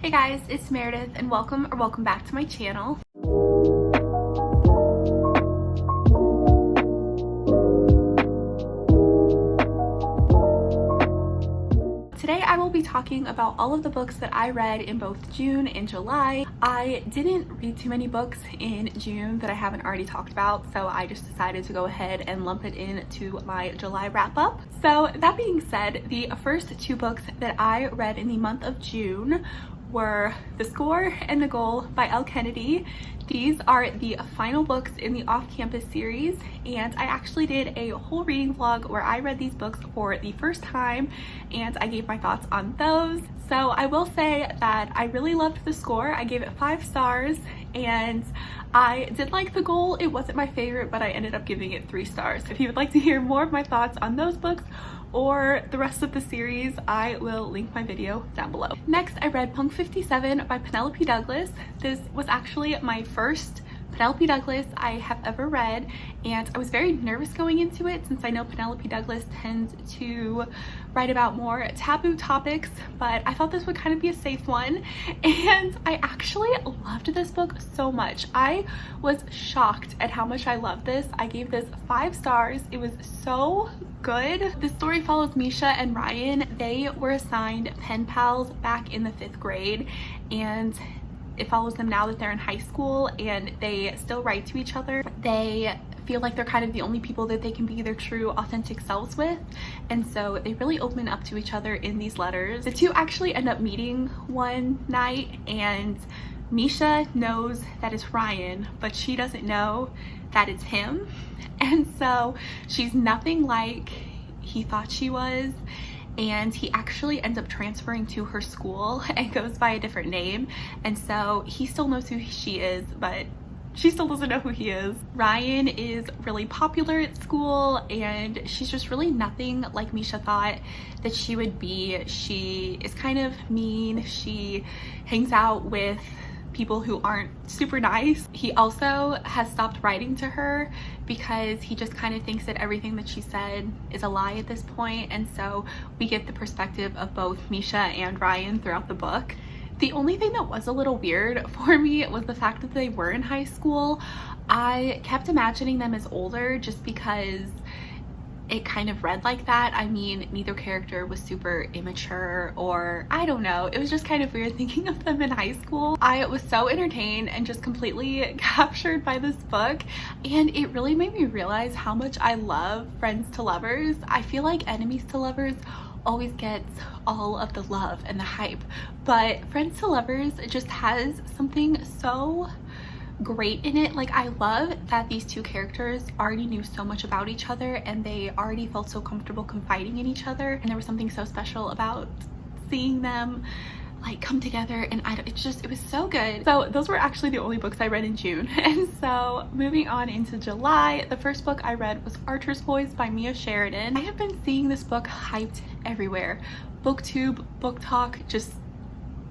Hey guys, it's Meredith and welcome back to my channel. Today I will be talking about all of the books that I read in both June and July. I didn't read too many books in June that I haven't already talked about, so I just decided to go ahead and lump it into my July wrap up. So that being said, the first two books that I read in the month of June were The Score and The Goal by Elle Kennedy. These are the final books in the off-campus series, and I actually did a whole reading vlog where I read these books for the first time and I gave my thoughts on those. So I will say that I really loved The Score. I gave it 5 stars, and I did like The Goal. It wasn't my favorite, but I ended up giving it 3 stars. If you would like to hear more of my thoughts on those books or the rest of the series, I will link my video down below. Next, I read Punk 57 by Penelope Douglas. This was actually my first Penelope Douglas I have ever read, and I was very nervous going into it since I know Penelope Douglas tends to write about more taboo topics, but I thought this would kind of be a safe one, and I actually loved this book so much. I was shocked at how much I loved this. I gave this 5 stars. It was so good. The story follows Misha and Ryan. They were assigned pen pals back in the 5th grade, and it follows them now that they're in high school and they still write to each other. They feel like they're kind of the only people that they can be their true authentic selves with, and so they really open up to each other in these letters. The two actually end up meeting one night, and Misha knows that it's Ryan, but she doesn't know that it's him, and so she's nothing like he thought she was, and he actually ends up transferring to her school and goes by a different name, and so he still knows who she is, but she still doesn't know who he is. Ryan is really popular at school, and she's just really nothing like Misha thought that she would be. She is kind of mean. She hangs out with people who aren't super nice. He also has stopped writing to her because he just kind of thinks that everything that she said is a lie at this point, and so we get the perspective of both Misha and Ryan throughout the book. The only thing that was a little weird for me was the fact that they were in high school. I kept imagining them as older just because it kind of read like that. I mean, neither character was super immature, or I don't know. It was just kind of weird thinking of them in high school. I was so entertained and just completely captured by this book, and it really made me realize how much I love Friends to Lovers. I feel like Enemies to Lovers always gets all of the love and the hype, but Friends to Lovers just has something so great in it. Like, I love that these two characters already knew so much about each other and they already felt so comfortable confiding in each other, and there was something so special about seeing them like come together, and it was so good. So those were actually the only books I read in June. And so moving on into July, the first book I read was Archer's Voice by Mia Sheridan. I have been seeing this book hyped everywhere. BookTube, Book Talk, just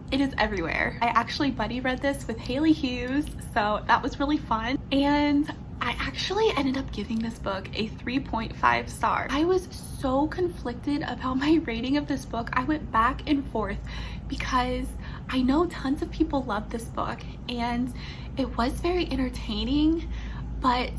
it is everywhere. I actually buddy read this with Haley Hughes, so that was really fun, and I actually ended up giving this book a 3.5 star. I was so conflicted about my rating of this book. I went back and forth because I know tons of people love this book and it was very entertaining, but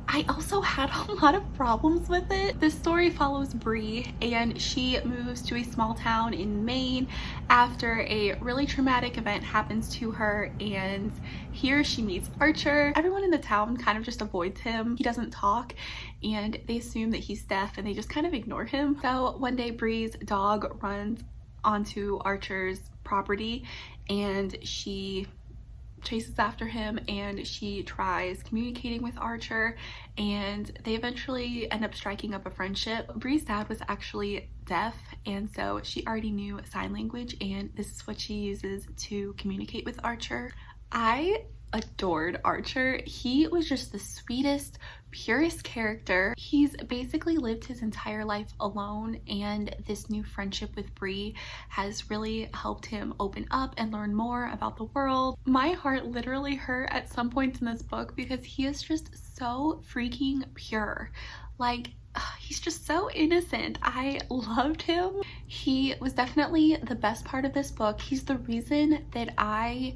I also had a lot of problems with it. The story follows Bree, and she moves to a small town in Maine after a really traumatic event happens to her, and here she meets Archer. Everyone in the town kind of just avoids him. He doesn't talk, and they assume that he's deaf, and they just kind of ignore him. So one day Bree's dog runs onto Archer's property, and she chases after him, and she tries communicating with Archer, and they eventually end up striking up a friendship. Bree's dad was actually deaf, and so she already knew sign language, and this is what she uses to communicate with Archer. I adored Archer. He was just the sweetest, purest character. He's basically lived his entire life alone, and this new friendship with Bree has really helped him open up and learn more about the world. My heart literally hurt at some points in this book because he is just so freaking pure. Like, he's just so innocent. I loved him. He was definitely the best part of this book. He's the reason that I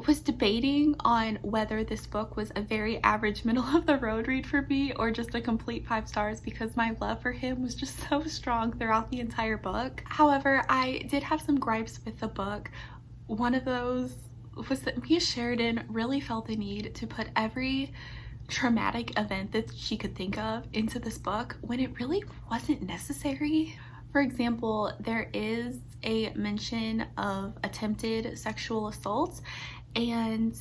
was debating on whether this book was a very average middle of the road read for me or just a complete 5 stars, because my love for him was just so strong throughout the entire book. However, I did have some gripes with the book. One of those was that Mia Sheridan really felt the need to put every traumatic event that she could think of into this book when it really wasn't necessary. For example, there is a mention of attempted sexual assault, and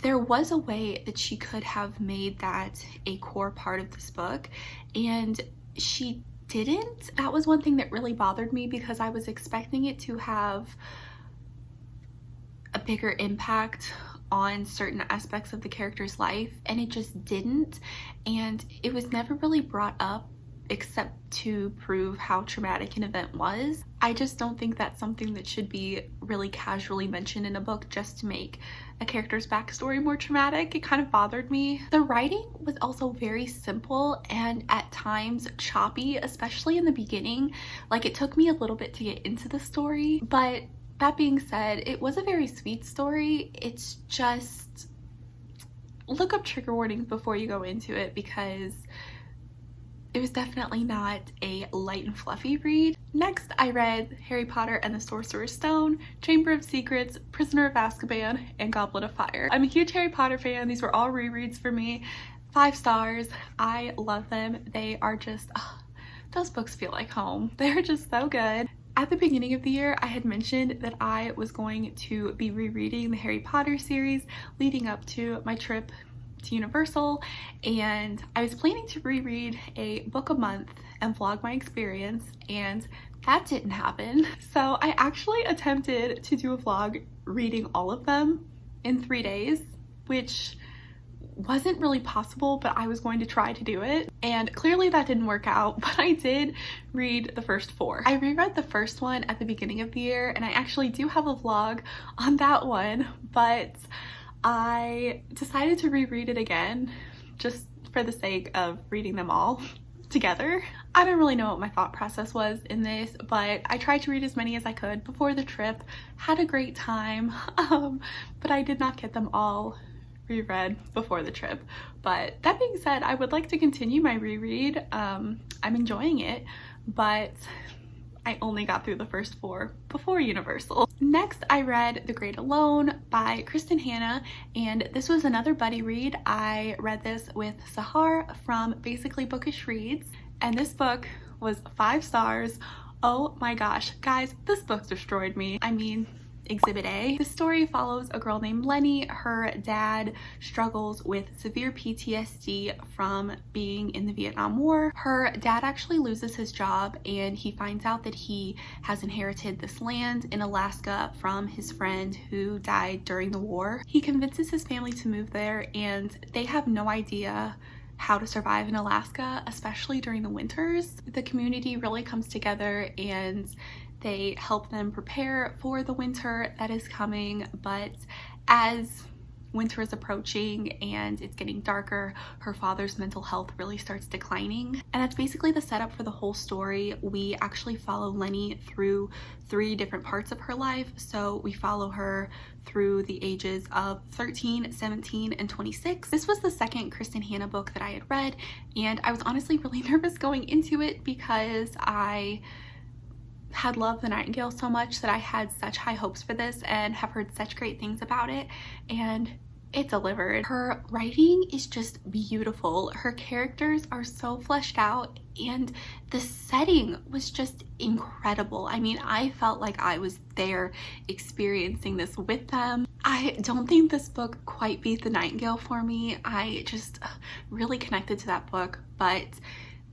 there was a way that she could have made that a core part of this book, and she didn't. That was one thing that really bothered me, because I was expecting it to have a bigger impact on certain aspects of the character's life, and it just didn't. And it was never really brought up except to prove how traumatic an event was. I just don't think that's something that should be really casually mentioned in a book just to make a character's backstory more traumatic. It kind of bothered me. The writing was also very simple and at times choppy, especially in the beginning. Like, it took me a little bit to get into the story, but that being said, it was a very sweet story. It's just, look up trigger warnings before you go into it, because it was definitely not a light and fluffy read. Next, I read Harry Potter and the Sorcerer's Stone, Chamber of Secrets, Prisoner of Azkaban, and Goblet of Fire. I'm a huge Harry Potter fan. These were all rereads for me. 5 stars. I love them. They are just, those books feel like home. They're just so good. At the beginning of the year, I had mentioned that I was going to be rereading the Harry Potter series leading up to my trip to Universal, and I was planning to reread a book a month and vlog my experience, and that didn't happen. So I actually attempted to do a vlog reading all of them in 3 days, which wasn't really possible, but I was going to try to do it, and clearly that didn't work out. But I did read the first 4. I reread the first one at the beginning of the year, and I actually do have a vlog on that one, but I decided to reread it again just for the sake of reading them all together. I don't really know what my thought process was in this, but I tried to read as many as I could before the trip, had a great time, but I did not get them all reread before the trip. But that being said, I would like to continue my reread. I'm enjoying it, but I only got through the first 4 before Universal. Next, I read The Great Alone by Kristen Hanna, and this was another buddy read. I read this with Sahar from Basically Bookish Reads, and this book was 5 stars. Oh my gosh, guys, this book destroyed me. I mean, Exhibit A. The story follows a girl named Lenny. Her dad struggles with severe PTSD from being in the Vietnam War. Her dad actually loses his job, and he finds out that he has inherited this land in Alaska from his friend who died during the war. He convinces his family to move there, and they have no idea how to survive in Alaska, especially during the winters. The community really comes together and they help them prepare for the winter that is coming, but as winter is approaching and it's getting darker, her father's mental health really starts declining. And that's basically the setup for the whole story. We actually follow Lenny through 3 different parts of her life. So we follow her through the ages of 13, 17, and 26. This was the second Kristen Hanna book that I had read, and I was honestly really nervous going into it because I had loved The Nightingale so much that I had such high hopes for this and have heard such great things about it, and it delivered. Her writing is just beautiful. Her characters are so fleshed out, and the setting was just incredible. I mean, I felt like I was there experiencing this with them. I don't think this book quite beat The Nightingale for me. I just really connected to that book, but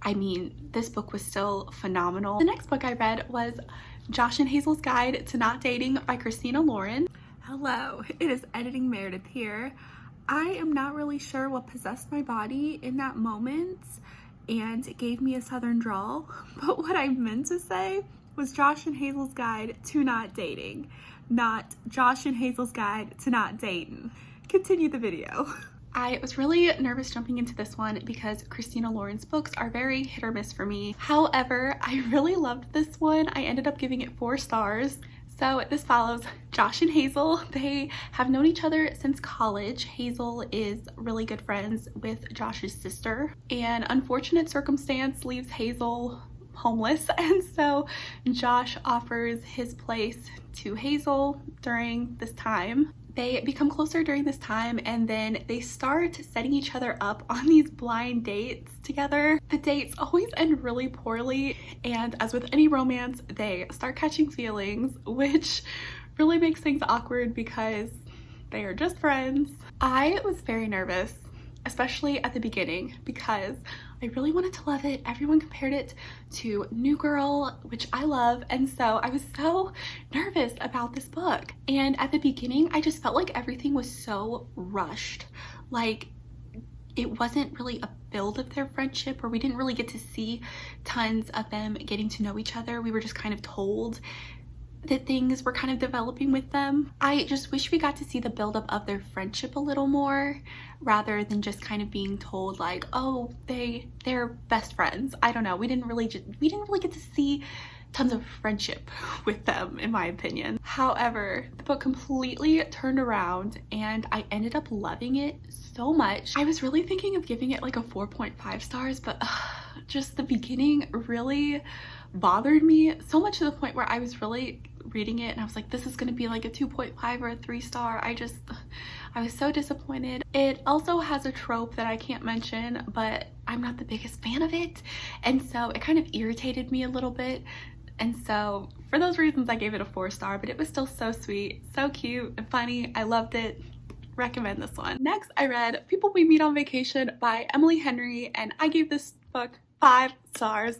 I mean, this book was still phenomenal. The next book I read was Josh and Hazel's Guide to Not Dating by Christina Lauren. Hello, it is Editing Meredith here. I am not really sure what possessed my body in that moment and it gave me a southern drawl, but what I meant to say was Josh and Hazel's Guide to Not Dating, not Josh and Hazel's Guide to Not Dating. Continue the video. I was really nervous jumping into this one because Christina Lauren's books are very hit or miss for me. However, I really loved this one. I ended up giving it 4 stars. So this follows Josh and Hazel. They have known each other since college. Hazel is really good friends with Josh's sister. An unfortunate circumstance leaves Hazel homeless, and so Josh offers his place to Hazel during this time. They become closer during this time, and then they start setting each other up on these blind dates together. The dates always end really poorly, and as with any romance, they start catching feelings, which really makes things awkward because they are just friends. I was very nervous, especially at the beginning, because I really wanted to love it. Everyone compared it to New Girl, which I love, and so I was so nervous about this book. And at the beginning, I just felt like everything was so rushed. Like, it wasn't really a build of their friendship, or we didn't really get to see tons of them getting to know each other. We were just kind of told that things were kind of developing with them. I just wish we got to see the buildup of their friendship a little more, rather than just kind of being told like, oh, they're best friends. I don't know. We didn't really get to see tons of friendship with them, in my opinion. However, the book completely turned around and I ended up loving it so much. I was really thinking of giving it like a 4.5 stars, but just the beginning really bothered me so much, to the point where I was really reading it and I was like, this is gonna be like a 2.5 or a 3 star. I was so disappointed. It also has a trope that I can't mention, but I'm not the biggest fan of it, and so it kind of irritated me a little bit. And so for those reasons, I gave it a 4 star, but it was still so sweet, so cute and funny. I loved it. Recommend this one. Next, I read People We Meet on Vacation by Emily Henry, and I gave this book 5 stars.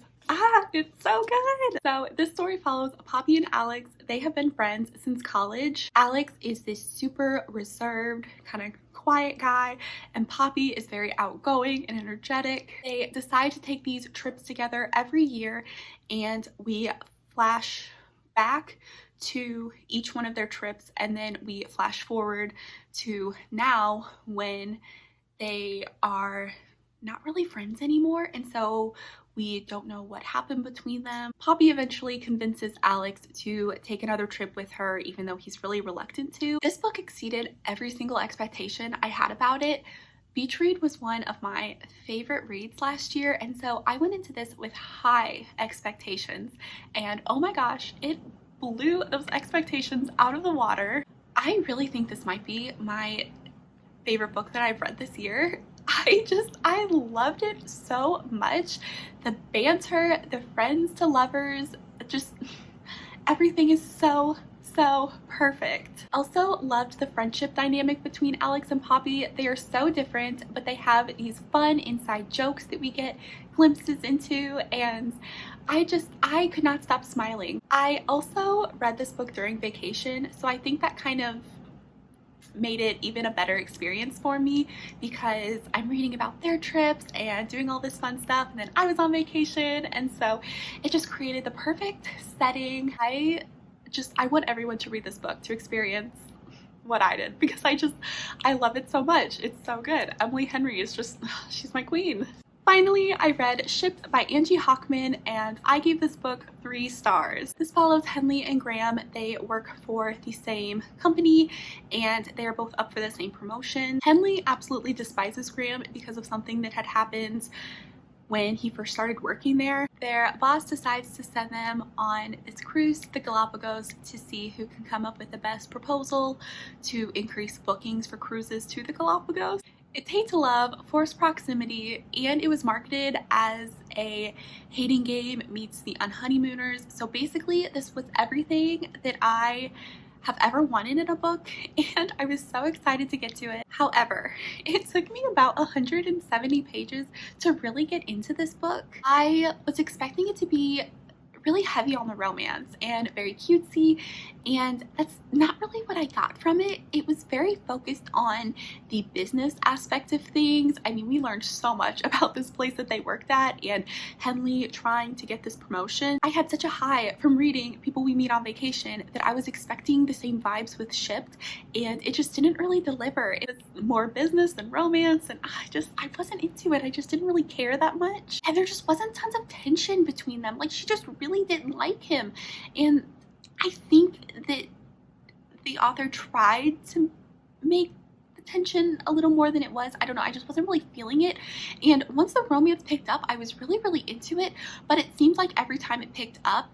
It's so good. So this story follows Poppy and Alex. They have been friends since college. Alex is this super reserved, kind of quiet guy, and Poppy is very outgoing and energetic. They decide to take these trips together every year, and we flash back to each one of their trips, and then we flash forward to now, when they are not really friends anymore, and so we don't know what happened between them. Poppy eventually convinces Alex to take another trip with her, even though he's really reluctant to. This book exceeded every single expectation I had about it. Beach read was one of my favorite reads last year, and so I went into this with high expectations, and oh my gosh, it blew those expectations out of the water. I really think this might be my favorite book that I've read this year. I loved it so much. The banter, the friends to lovers, just everything is so perfect. Also loved the friendship dynamic between Alex and Poppy. They are so different, but they have these fun inside jokes that we get glimpses into, and I could not stop smiling. I also read this book during vacation, so I think that kind of made it even a better experience for me, because I'm reading about their trips and doing all this fun stuff, and then I was on vacation, and so it just created the perfect setting. I want everyone to read this book to experience what I did, because I love it so much. It's so good. Emily Henry is just, she's my queen. Finally, I read Shipped by Angie Hockman, and I gave this book 3 stars. This follows Henley and Graham. They work for the same company, and they are both up for the same promotion. Henley absolutely despises Graham because of something that had happened when he first started working there. Their boss decides to send them on this cruise to the Galapagos to see who can come up with the best proposal to increase bookings for cruises to the Galapagos. It's hate to love, forced proximity, and it was marketed as a hating game meets the Unhoneymooners. So basically, this was everything that I have ever wanted in a book, and I was so excited to get to it. However, it took me about 170 pages to really get into this book. I was expecting it to be really heavy on the romance and very cutesy, and that's not really what I got from it. It was very focused on the business aspect of things. I mean, we learned so much about this place that they worked at and Henley trying to get this promotion. I had such a high from reading People We Meet on Vacation that I was expecting the same vibes with Shipped, and it just didn't really deliver. It was more business than romance, and I wasn't into it. I just didn't really care that much, and there just wasn't tons of tension between them. Like, she just really didn't like him, and I think that the author tried to make the tension a little more than it was. I don't know, I just wasn't really feeling it. And once the romance picked up, I was really into it, but it seemed like every time it picked up,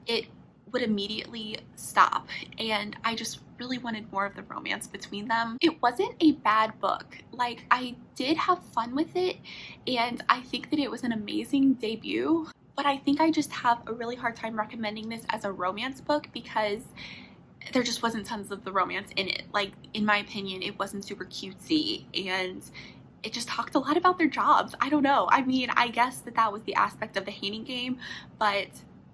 it would immediately stop, and I just really wanted more of the romance between them. It wasn't a bad book. Like, I did have fun with it, and I think that it was an amazing debut, but I think I just have a really hard time recommending this as a romance book because there just wasn't tons of the romance in it. Like, in my opinion, it wasn't super cutesy, and it just talked a lot about their jobs. I don't know. I mean, I guess that was the aspect of the hating game, but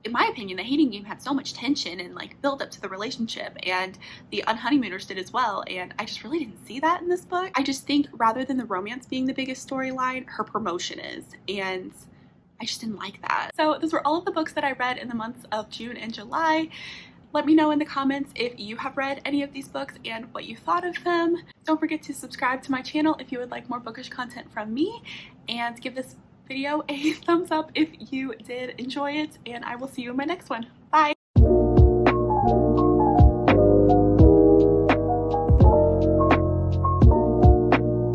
in my opinion, the hating game had so much tension and like build up to the relationship, and the Unhoneymooners did as well, and I just really didn't see that in this book. I just think rather than the romance being the biggest storyline, her promotion is, and I just didn't like that. So those were all of the books that I read in the months of June and July. Let me know in the comments if you have read any of these books and what you thought of them. Don't forget to subscribe to my channel if you would like more bookish content from me, and give this video a thumbs up if you did enjoy it, and I will see you in my next one. Bye!